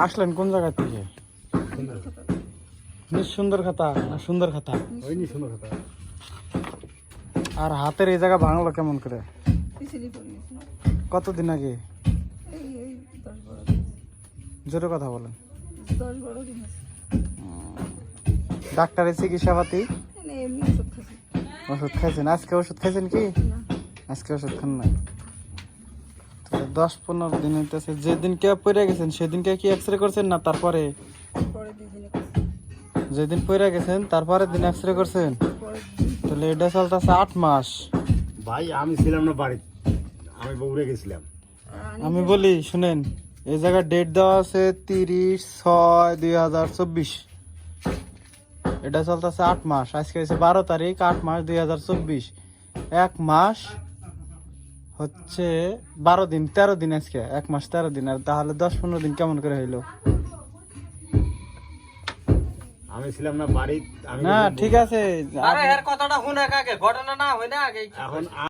আসলেন কোন জায়গা থেকে? সুন্দর খাতা না সুন্দর খাতা? সুন্দর খাতা। আর হাতের এই জায়গা ভাঙলো কেমন করে? কতদিন আগে? জোরে কথা বলেন। ডাক্তারের চিকিৎসা পাতি? ওষুধ খাইছেন? আজকে ওষুধ খাইছেন কি? আজকে ওষুধ খান না? 10-15 দিন হইতেছে। যেদিনকে পড়ে গেছেন সেদিনকে কি এক্সরে করছেন না তারপরে? যেদিন পড়ে গেছেন তারপরের দিন এক্সরে করছেন? তাহলে এটা চলতেছে 8 মাস। ভাই আমি ছিলাম না বাড়িতে, আমি বগুড়ে গেছিলাম। আমি বলি শুনেন, এই জায়গায় ডেট দেওয়া আছে 30/6/2024। এটা চলতেছে 8 মাস। আজকে হচ্ছে 12 তারিখ, 8 মাস 2024। 1 মাস হচ্ছে 12 দিন, 13 দিন। আজকে 1 মাস 13 দিন। আর তাহলে 10-15 দিন কেমন করে হইলো? আমি ছিলাম না বাড়িতে। না ঠিক আছে, আরে এর কথাটা শুনে কাকে ঘটনা না হয় না আগে এখন